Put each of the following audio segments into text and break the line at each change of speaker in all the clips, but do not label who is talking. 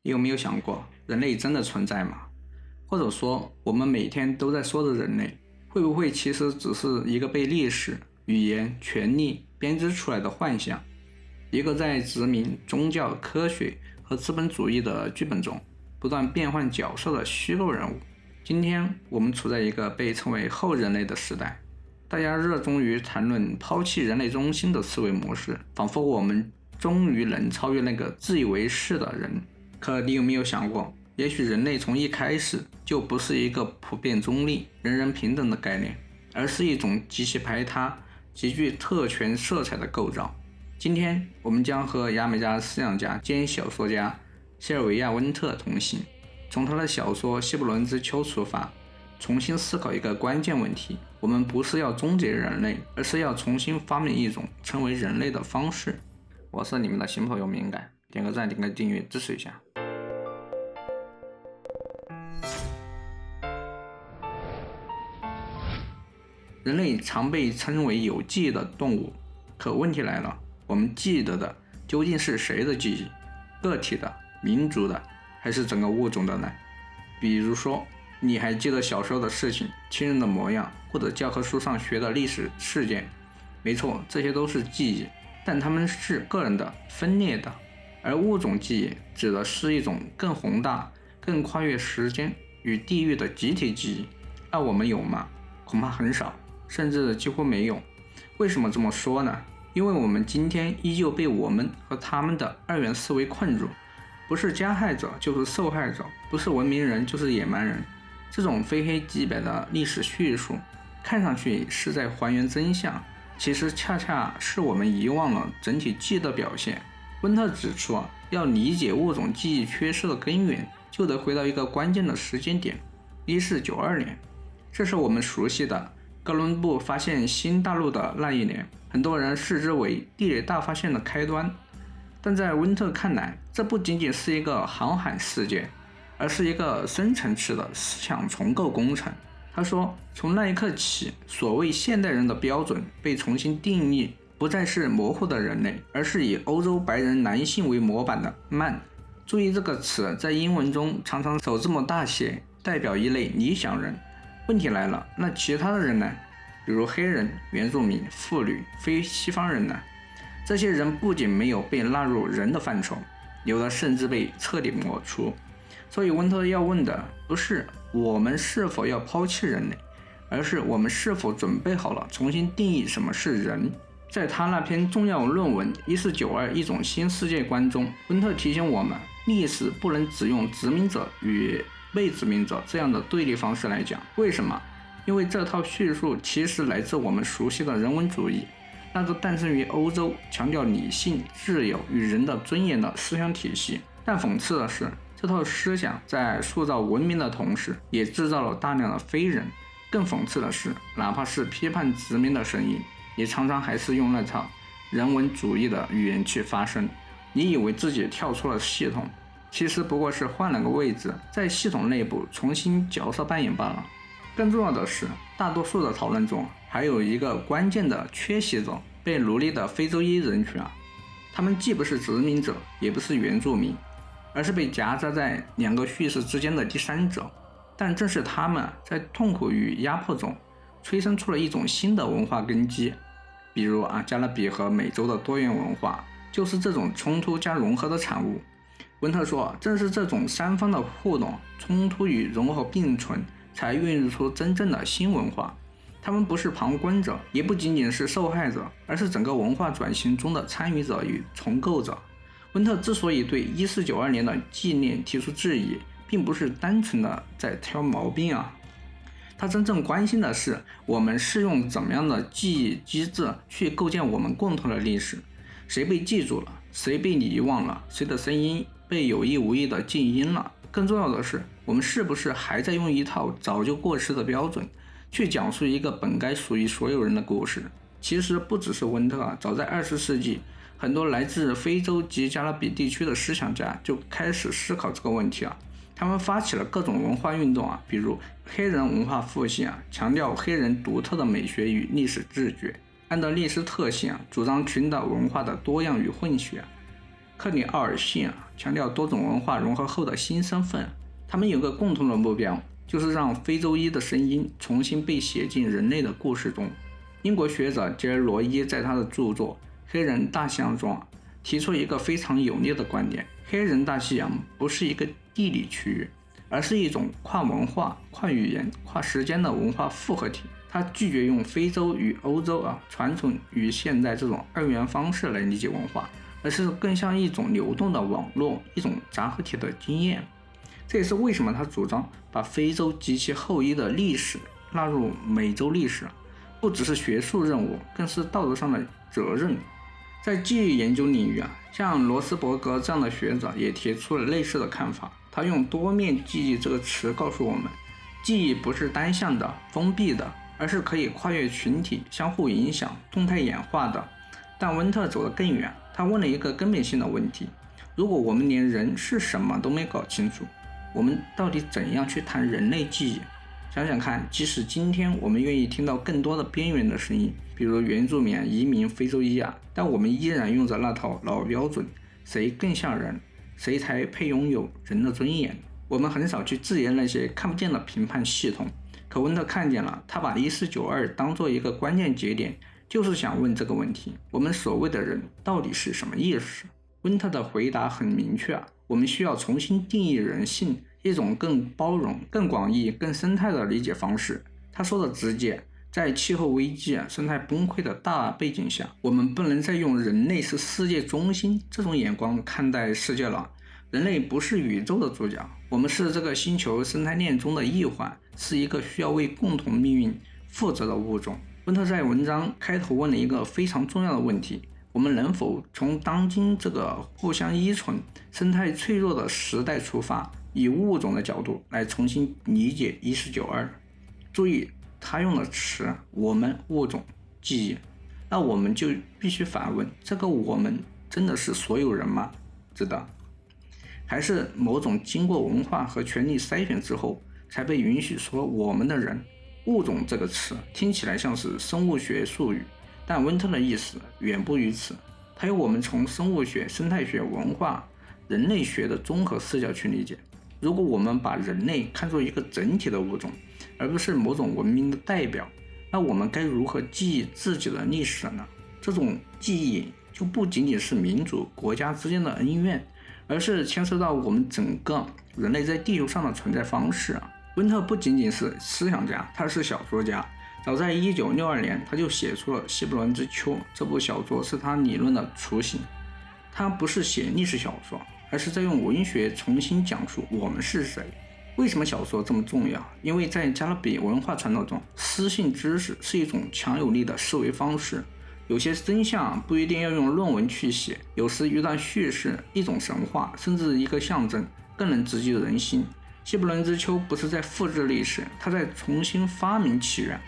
你有没有想过，人类真的存在吗？或者说，我们每天都在说的人类，会不会其实只是一个被历史、语言、权力编织出来的幻想？一个在殖民、宗教、科学和资本主义的剧本中不断变换角色的虚构人物。今天我们处在一个被称为后人类的时代，大家热衷于谈论抛弃人类中心的思维模式，仿佛我们终于能超越那个自以为是的人。可你有没有想过，也许人类从一开始就不是一个普遍中立、人人平等的概念，而是一种极其排他、极具特权色彩的构造。今天我们将和牙买加思想家兼小说家西尔维亚·温特同行，从他的小说《希伯伦之秋》出发，重新思考一个关键问题：我们不是要终结人类，而是要重新发明一种成为人类的方式。我是你们的新朋友敏感，点个赞，点个订阅，支持一下。人类常被称为有记忆的动物，可问题来了，我们记得的究竟是谁的记忆？个体的、民族的，还是整个物种的呢？比如说，你还记得小时候的事情、亲人的模样，或者教科书上学的历史事件？没错，这些都是记忆，但它们是个人的、分裂的，而物种记忆指的是一种更宏大、更跨越时间与地域的集体记忆。那我们有吗？恐怕很少，甚至几乎没有。为什么这么说呢？因为我们今天依旧被我们和他们的二元思维困住，不是加害者就是受害者，不是文明人就是野蛮人。这种非黑即白的历史叙述，看上去是在还原真相，其实恰恰是我们遗忘了整体记忆的表现。温特指出，要理解物种记忆缺失的根源，就得回到一个关键的时间点，1492年。这是我们熟悉的哥伦布发现新大陆的那一年，很多人视之为地理大发现的开端。但在温特看来，这不仅仅是一个航海事件，而是一个深层次的思想重构工程。他说，从那一刻起，所谓现代人的标准被重新定义，不再是模糊的人类，而是以欧洲白人男性为模板的曼。注意这个词在英文中常常首字母大写，代表一类理想人。问题来了，那其他的人呢？比如黑人、原住民、妇女、非西方人呢？这些人不仅没有被纳入人的范畴，有的甚至被彻底抹除。所以温特要问的不是我们是否要抛弃人类，而是我们是否准备好了重新定义什么是人。在他那篇重要论文《1492一种新世界观》中，温特提醒我们，历史不能只用殖民者与被殖民者这样的对立方式来讲。为什么？因为这套叙述其实来自我们熟悉的人文主义，那个诞生于欧洲、强调理性、自由与人的尊严的思想体系。但讽刺的是，这套思想在塑造文明的同时，也制造了大量的非人。更讽刺的是，哪怕是批判殖民的声音，也常常还是用那套人文主义的语言去发声。你以为自己跳出了系统，其实不过是换了个位置，在系统内部重新角色扮演罢了。更重要的是，大多数的讨论中还有一个关键的缺席者，被奴隶的非洲裔人群啊，他们既不是殖民者，也不是原住民，而是被夹杂在两个叙事之间的第三者。但正是他们在痛苦与压迫中催生出了一种新的文化根基，比如加勒比和美洲的多元文化就是这种冲突加融合的产物。温特说，正是这种三方的互动、冲突与融合并存，才孕育出真正的新文化。他们不是旁观者，也不仅仅是受害者，而是整个文化转型中的参与者与重构者。温特之所以对1492年的纪念提出质疑，并不是单纯的在挑毛病啊，他真正关心的是我们是用怎么样的记忆机制去构建我们共同的历史，谁被记住了，谁被遗忘了，谁的声音被有意无意的静音了。更重要的是，我们是不是还在用一套早就过时的标准去讲述一个本该属于所有人的故事？其实不只是温特早在20世纪，很多来自非洲及加勒比地区的思想家就开始思考这个问题他们发起了各种文化运动比如黑人文化复兴强调黑人独特的美学与历史自觉，按照历史特性主张群岛文化的多样与混血。克里奥尔逊强调多种文化融合后的新身份。他们有个共同的目标，就是让非洲裔的声音重新被写进人类的故事中。英国学者杰尔罗伊在他的著作《黑人大西洋》中提出一个非常有力的观点：黑人大西洋不是一个地理区域，而是一种跨文化、跨语言、跨时间的文化复合体。他拒绝用非洲与欧洲传统与现代这种二元方式来理解文化，而是更像一种流动的网络，一种杂合体的经验。这也是为什么他主张把非洲及其后裔的历史纳入美洲历史，不只是学术任务，更是道德上的责任。在记忆研究领域像罗斯伯格这样的学者也提出了类似的看法。他用多面记忆这个词告诉我们，记忆不是单向的、封闭的，而是可以跨越群体、相互影响、动态演化的。但温特走得更远，他问了一个根本性的问题：如果我们连人是什么都没搞清楚，我们到底怎样去谈人类记忆？想想看，即使今天我们愿意听到更多的边缘的声音，比如原住民、移民、非洲裔但我们依然用着那套老标准：谁更像人，谁才配拥有人的尊严。我们很少去质疑那些看不见的评判系统，可温特看见了，他把1492当作一个关键节点，就是想问这个问题：我们所谓的人到底是什么意思？温特的回答很明确我们需要重新定义人性，一种更包容、更广义、更生态的理解方式。他说的直接，在气候危机、生态崩溃的大背景下，我们不能再用人类是世界中心这种眼光看待世界了。人类不是宇宙的主角，我们是这个星球生态链中的一环，是一个需要为共同命运负责的物种。温特在文章开头问了一个非常重要的问题：我们能否从当今这个互相依存、生态脆弱的时代出发，以物种的角度来重新理解1492？注意，他用的词我们、物种、记忆。那我们就必须反问：这个我们真的是所有人吗？是的，还是某种经过文化和权力筛选之后才被允许说我们的人？物种这个词听起来像是生物学术语，但温特的意思远不于此。他由我们从生物学、生态学、文化、人类学的综合视角去理解。如果我们把人类看作一个整体的物种，而不是某种文明的代表，那我们该如何记忆自己的历史呢？这种记忆就不仅仅是民族、国家之间的恩怨，而是牵涉到我们整个人类在地球上的存在方式。温特不仅仅是思想家，他是小说家。早在1962年，他就写出了《希伯伦之秋》，这部小说是他理论的雏形。他不是写历史小说，而是在用文学重新讲述我们是谁。为什么小说这么重要？因为在加勒比文化传统中，私信知识是一种强有力的思维方式。有些真相不一定要用论文去写，有时一段叙事、一种神话，甚至一个象征，更能直击人心。希伯伦之秋不是在复制历史，它在重新发明起源。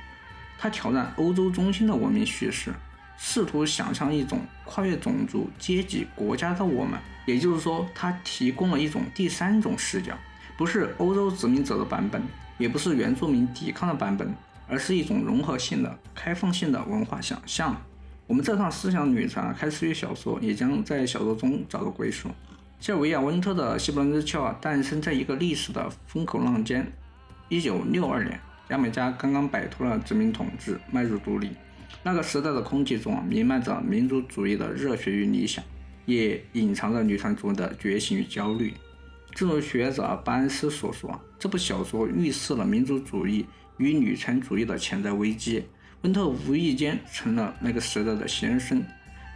它挑战欧洲中心的文明叙事，试图想象一种跨越种族、阶级、国家的我们。也就是说，它提供了一种第三种视角，不是欧洲殖民者的版本，也不是原住民抵抗的版本，而是一种融合性的、开放性的文化想象。我们这趟思想旅程开始于小说，也将在小说中找到归属。谢尔维亚·温特的《希伯伦之秋》诞生在一个历史的风口浪尖。1962年，牙买加刚刚摆脱了殖民统治，迈入独立。那个时代的空气中弥漫着民族主义的热血与理想，也隐藏着女权主义的觉醒与焦虑。正如学者巴恩斯所说，这部小说预示了民族主义与女权主义的潜在危机。温特无意间成了那个时代的先声。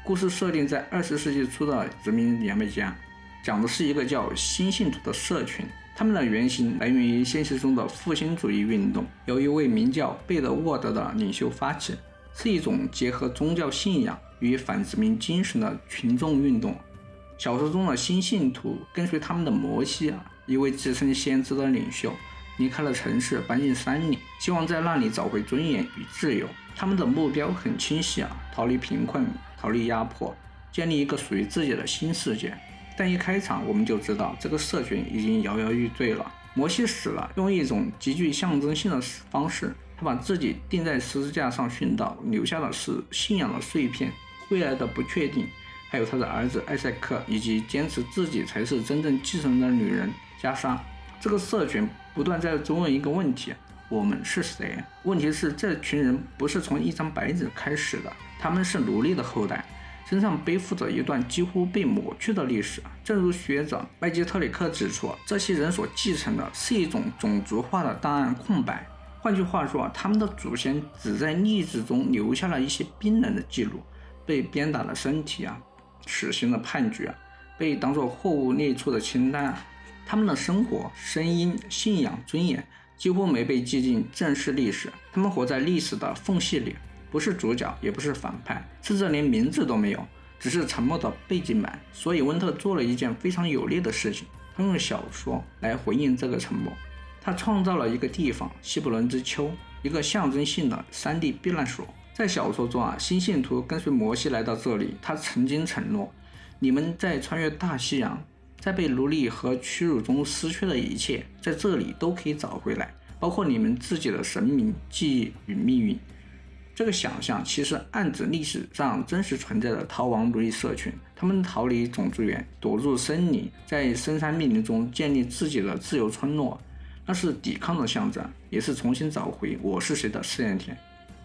故事设定在20世纪初的殖民牙买加，讲的是一个叫新信徒的社群，他们的原型来源于现实中的复兴主义运动，由一位名叫贝德沃德的领袖发起，是一种结合宗教信仰与反殖民精神的群众运动。小说中的新信徒跟随他们的摩西一位自称先知的领袖，离开了城市，搬进山里，希望在那里找回尊严与自由。他们的目标很清晰逃离贫困，逃离压迫，建立一个属于自己的新世界。但一开场我们就知道，这个社群已经摇摇欲坠了。摩西死了，用一种极具象征性的方式，他把自己钉在十字架上殉道，留下的是信仰的碎片、未来的不确定，还有他的儿子艾塞克，以及坚持自己才是真正继承人的女人加莎。这个社群不断在追问一个问题：我们是谁？问题是这群人不是从一张白纸开始的，他们是奴隶的后代，身上背负着一段几乎被抹去的历史。正如学者麦基特里克指出，这些人所继承的是一种种族化的档案空白。换句话说，他们的祖先只在历史中留下了一些冰冷的记录，被鞭打的身体死刑的判决被当作货物列出的清单他们的生活、声音、信仰、尊严几乎没被记进正式历史。他们活在历史的缝隙里，不是主角，也不是反派，甚至连名字都没有，只是沉默的背景板。所以温特做了一件非常有力的事情，他用小说来回应这个沉默。他创造了一个地方——希伯伦之丘，一个象征性的3D避难所。在小说中新信徒跟随摩西来到这里，他曾经承诺：你们在穿越大西洋，在被奴隶和屈辱中失去的一切，在这里都可以找回来，包括你们自己的神明、记忆与命运。这个想象其实暗指历史上真实存在的逃亡奴隶社群，他们逃离种族园，躲入森林，在深山密林中建立自己的自由村落。那是抵抗的象征，也是重新找回我是谁的试验田。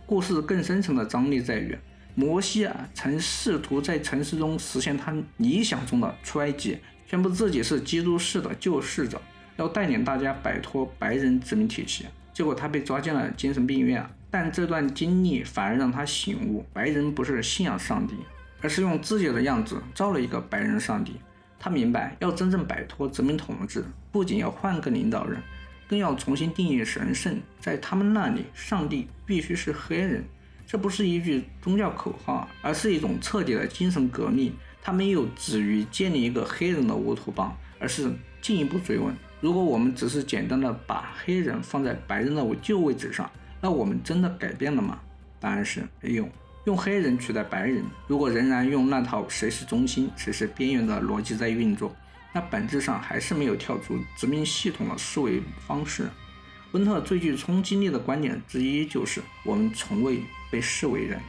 故事更深层的张力在于，摩西曾试图在城市中实现他理想中的出埃及，宣布自己是基督式的救世者，要带领大家摆脱白人殖民体系。结果他被抓进了精神病院，但这段经历反而让他醒悟，白人不是信仰上帝，而是用自己的样子造了一个白人上帝。他明白，要真正摆脱殖民统治，不仅要换个领导人，更要重新定义神圣。在他们那里，上帝必须是黑人。这不是一句宗教口号，而是一种彻底的精神革命。他没有止于建立一个黑人的乌托邦，而是进一步追问：如果我们只是简单的把黑人放在白人的旧位置上，那我们真的改变了吗？答案是没有。用黑人取代白人，如果仍然用那套谁是中心谁是边缘的逻辑在运作，那本质上还是没有跳出殖民系统的思维方式。温特最具冲击力的观点之一就是我们从未被视为人。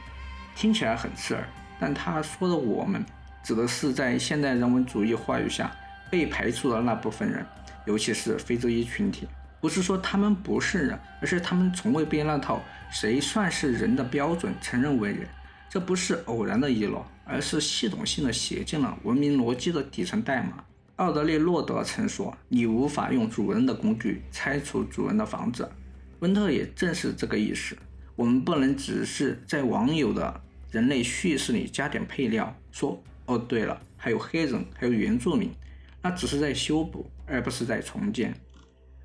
听起来很刺耳，但他说的我们指的是在现代人文主义话语下被排除的那部分人，尤其是非洲裔群体。不是说他们不是人，而是他们从未被那套谁算是人的标准承认为人。这不是偶然的遗漏，而是系统性的写进了文明逻辑的底层代码。奥德利·洛德曾说：你无法用主人的工具拆除主人的房子。温特也正是这个意思。我们不能只是在网友的人类叙事里加点配料，说哦对了，还有黑人，还有原住民，那只是在修补，而不是在重建。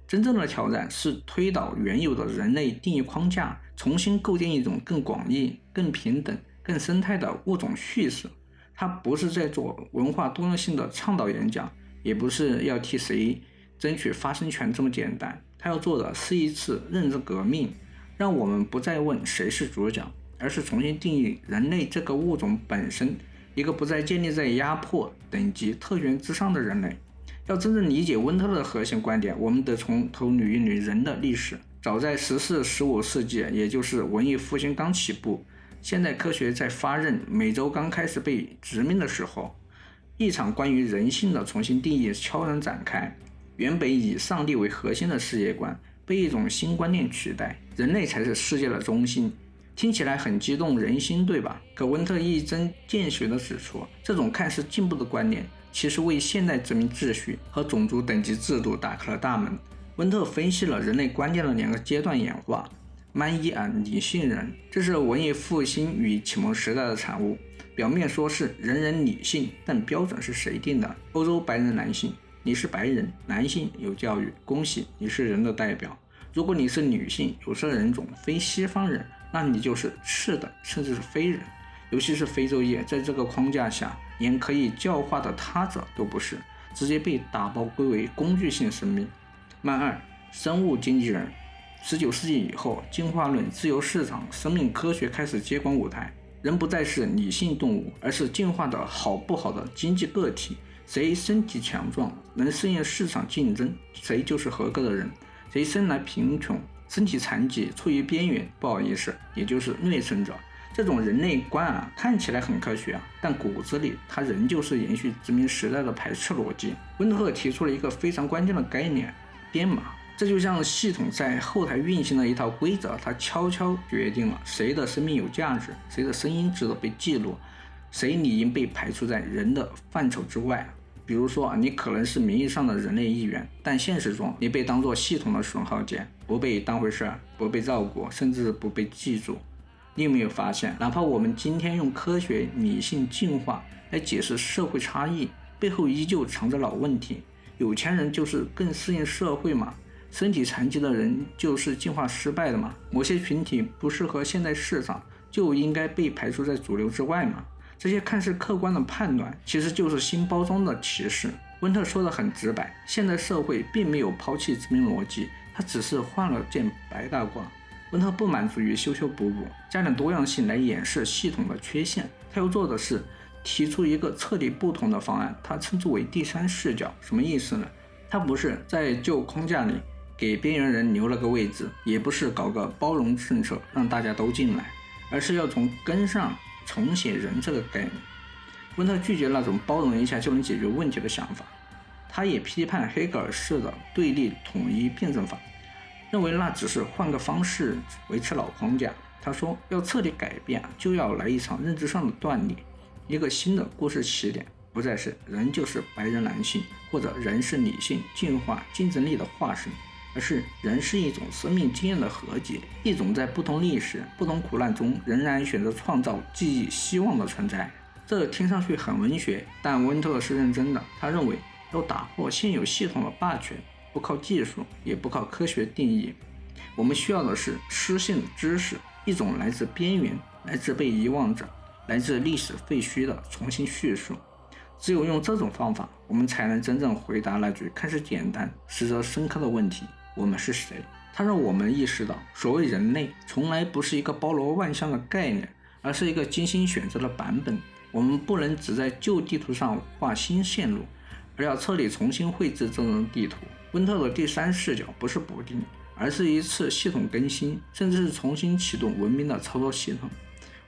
真正的挑战是推倒原有的人类定义框架，重新构建一种更广义、更平等、更生态的物种叙事。他不是在做文化多样性的倡导演讲，也不是要替谁争取发声权这么简单。他要做的是一次认知革命，让我们不再问谁是主角，而是重新定义人类这个物种本身，一个不再建立在压迫、等级、特权之上的人类。要真正理解温特的核心观点，我们得从头捋一捋人的历史。早在14、15世纪，也就是文艺复兴刚起步，现代科学在发轫，美洲刚开始被殖民的时候，一场关于人性的重新定义悄然展开。原本以上帝为核心的世界观被一种新观念取代，人类才是世界的中心。听起来很激动人心，对吧？可温特一针见血地指出，这种看似进步的观念其实为现代殖民秩序和种族等级制度打开了大门。温特分析了人类观念的2个阶段演化：蛮夷理性人，这是文艺复兴与启蒙时代的产物。表面说是人人理性，但标准是谁定的？欧洲白人男性，你是白人男性，有教育，恭喜你是人的代表。如果你是女性，有色人种，非西方人，那你就是次的，甚至是非人。尤其是非洲裔，在这个框架下，连可以教化的他者都不是，直接被打包归为工具性生命。漫2，生物经纪人。19世纪以后，进化论、自由市场、生命科学开始接管舞台，人不再是理性动物，而是进化的好不好的经济个体。谁身体强壮，能适应市场竞争，谁就是合格的人。谁生来贫穷，身体残疾，处于边缘，不好意思，也就是劣生者。这种人类观啊，看起来很科学啊，但骨子里它仍旧是延续殖民时代的排斥逻辑。温特提出了一个非常关键的概念：编码。这就像系统在后台运行的一套规则，它悄悄决定了谁的生命有价值，谁的声音值得被记录，谁理应被排除在人的范畴之外。比如说你可能是名义上的人类一员，但现实中你被当作系统的损耗件，不被当回事，不被照顾，甚至不被记住。你有没有发现，哪怕我们今天用科学、理性、进化来解释社会差异，背后依旧藏着老问题。有钱人就是更适应社会吗？身体残疾的人就是进化失败的吗？某些群体不适合现代市场，就应该被排除在主流之外吗？这些看似客观的判断，其实就是新包装的歧视。温特说得很直白，现代社会并没有抛弃殖民逻辑，它只是换了件白大褂。温特不满足于修修补补，加点多样性来掩饰系统的缺陷，他要做的是提出一个彻底不同的方案，他称之为第三视角。什么意思呢？他不是在旧框架里给边缘人留了个位置，也不是搞个包容政策让大家都进来，而是要从根上重写人这个概念。温特拒绝那种包容一下就能解决问题的想法，他也批判黑格尔式的对立统一辩证法，认为那只是换个方式维持老框架。他说要彻底改变，就要来一场认知上的断裂，一个新的故事起点，不再是人就是白人男性，或者人是理性、进化、竞争力的化身，而是人是一种生命经验的和解，一种在不同历史、不同苦难中仍然选择创造记忆、希望的存在。这听上去很文学，但温特是认真的。他认为要打破现有系统的霸权，不靠技术，也不靠科学定义，我们需要的是诗性知识，一种来自边缘、来自被遗忘者、来自历史废墟的重新叙述。只有用这种方法，我们才能真正回答那句看似简单实则深刻的问题：我们是谁？它让我们意识到，所谓人类从来不是一个包罗万象的概念，而是一个精心选择的版本。我们不能只在旧地图上画新线路，而要彻底重新绘制这张地图。温特的第三视角不是补丁，而是一次系统更新，甚至是重新启动文明的操作系统。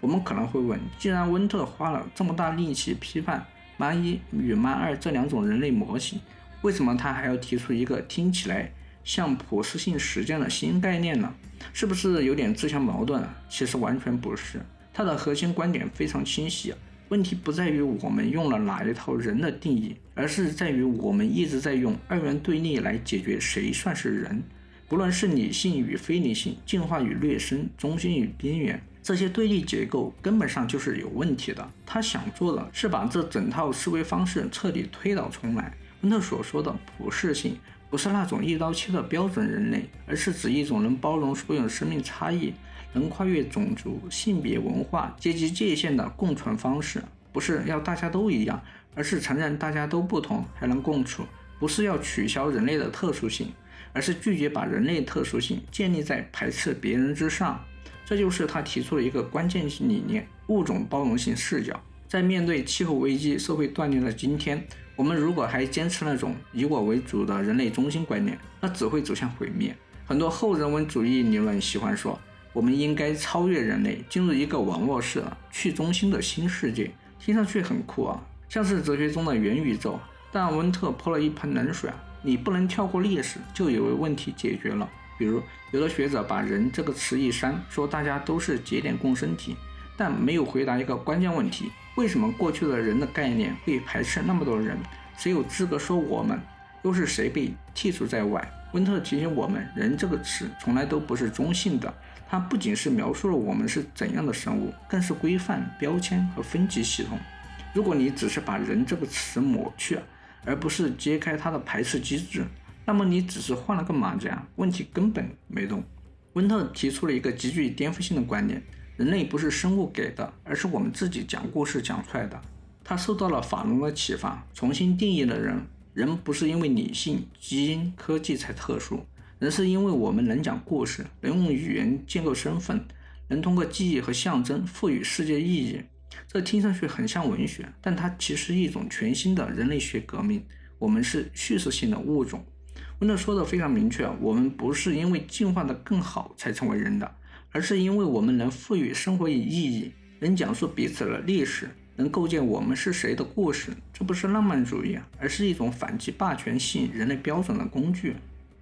我们可能会问，既然温特花了这么大力气批判妈一与妈二这两种人类模型，为什么他还要提出一个听起来像普适性实践的新概念呢？是不是有点自相矛盾啊？其实完全不是，他的核心观点非常清晰。问题不在于我们用了哪一套人的定义，而是在于我们一直在用二元对立来解决谁算是人。不论是理性与非理性，进化与劣生，中心与边缘，这些对立结构根本上就是有问题的。他想做的是把这整套思维方式彻底推倒重来。温特所说的普适性不是那种一刀切的标准人类，而是指一种能包容所有生命差异，能跨越种族、性别、文化、阶级界限的共存方式。不是要大家都一样，而是承认大家都不同还能共处。不是要取消人类的特殊性，而是拒绝把人类特殊性建立在排斥别人之上。这就是他提出了一个关键性理念：物种包容性视角。在面对气候危机、社会断裂的今天，我们如果还坚持那种以我为主的人类中心观念，那只会走向毁灭。很多后人文主义理论喜欢说，我们应该超越人类，进入一个网络式的去中心的新世界。听上去很酷啊，像是哲学中的元宇宙。但温特泼了一盆冷水啊，你不能跳过历史就以为问题解决了。比如有的学者把人这个词一删，说大家都是节点共生体，但没有回答一个关键问题：为什么过去的人的概念会排斥那么多人？谁有资格说我们？又是谁被剔除在外？温特提醒我们，人这个词从来都不是中性的，它不仅是描述了我们是怎样的生物，更是规范、标签和分级系统。如果你只是把人这个词抹去，而不是揭开它的排斥机制，那么你只是换了个马甲，问题根本没动。温特提出了一个极具颠覆性的观点：人类不是生物给的，而是我们自己讲故事讲出来的。他受到了法农的启发，重新定义了人。人不是因为理性、基因、科技才特殊，人是因为我们能讲故事，能用语言建构身份，能通过记忆和象征赋予世界意义。这听上去很像文学，但它其实是一种全新的人类学革命。我们是叙事性的物种。温特说的非常明确，我们不是因为进化的更好才成为人的，而是因为我们能赋予生活以意义，能讲述彼此的历史，能构建我们是谁的故事。这不是浪漫主义，而是一种反击霸权性人类标准的工具。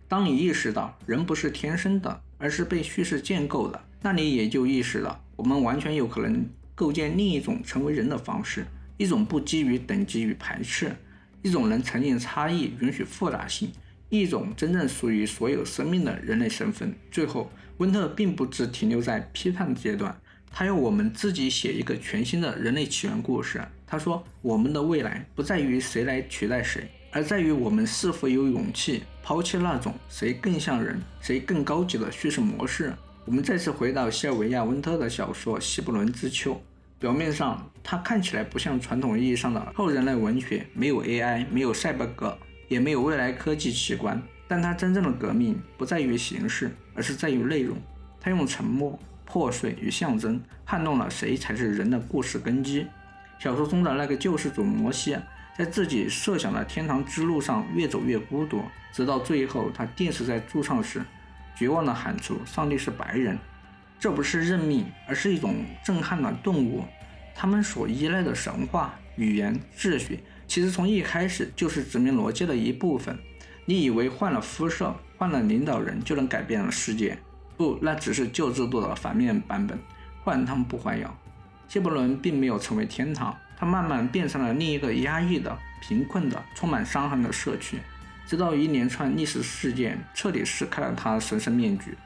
当你意识到人不是天生的，而是被叙事建构的，那你也就意识到我们完全有可能构建另一种成为人的方式，一种不基于等级与排斥，一种能承认差异、允许复杂性，一种真正属于所有生命的人类身份。最后，温特并不只停留在批判阶段，他要我们自己写一个全新的人类起源故事。他说，我们的未来不在于谁来取代谁，而在于我们是否有勇气抛弃那种谁更像人、谁更高级的叙事模式。我们再次回到西尔维亚·温特的小说《希伯伦之秋》，表面上它看起来不像传统意义上的后人类文学，没有 AI， 没有赛博格，也没有未来科技奇观，但它真正的革命不在于形式，而是在于内容。它用沉默、破碎与象征撼动了谁才是人的故事根基。小说中的那个救世主摩西，在自己设想的天堂之路上越走越孤独，直到最后他钉死在柱上时，绝望地喊出上帝是白人。这不是认命，而是一种震撼的顿悟。他们所依赖的神话、语言、秩序，其实从一开始就是殖民逻辑的一部分。你以为换了肤色、换了领导人就能改变了世界？不，那只是旧制度的反面版本，换汤不换药。希伯伦并没有成为天堂，它慢慢变成了另一个压抑的、贫困的、充满伤痕的社区，直到一连串历史事件彻底撕开了他的神圣面具。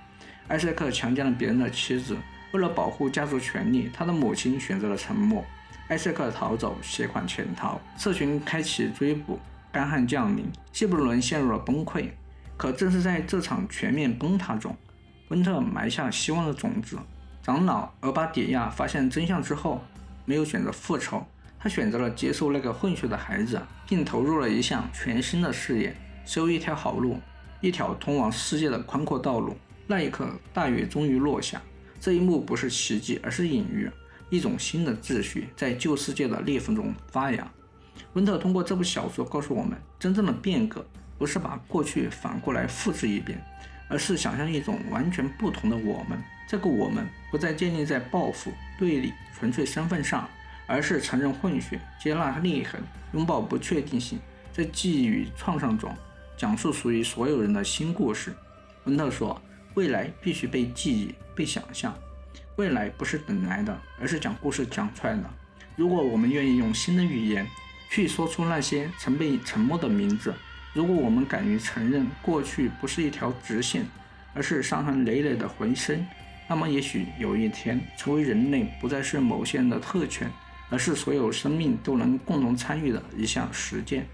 艾塞克强奸了别人的妻子，为了保护家族权利，他的母亲选择了沉默。艾塞克逃走，携款潜逃，社群开启追捕，干旱降临，希伯伦陷入了崩溃。可正是在这场全面崩塌中，温特埋下希望的种子。长老俄巴底亚发现真相之后，没有选择复仇，他选择了接受那个混血的孩子，并投入了一项全新的事业，修一条好路，一条通往世界的宽阔道路。那一刻，大雨终于落下。这一幕不是奇迹，而是隐喻，一种新的秩序在旧世界的裂缝中发芽。温特通过这部小说告诉我们，真正的变革不是把过去反过来复制一遍，而是想象一种完全不同的我们。这个我们不再建立在报复、对立、纯粹身份上，而是承认混血、接纳裂痕、拥抱不确定性，在记忆与创伤中讲述属于所有人的新故事。温特说，未来必须被记忆、被想象。未来不是等来的，而是讲故事讲出来的。如果我们愿意用新的语言去说出那些曾被沉默的名字，如果我们敢于承认过去不是一条直线，而是伤痕累累的回声，那么也许有一天，成为人类不再是某些人的特权，而是所有生命都能共同参与的一项实践。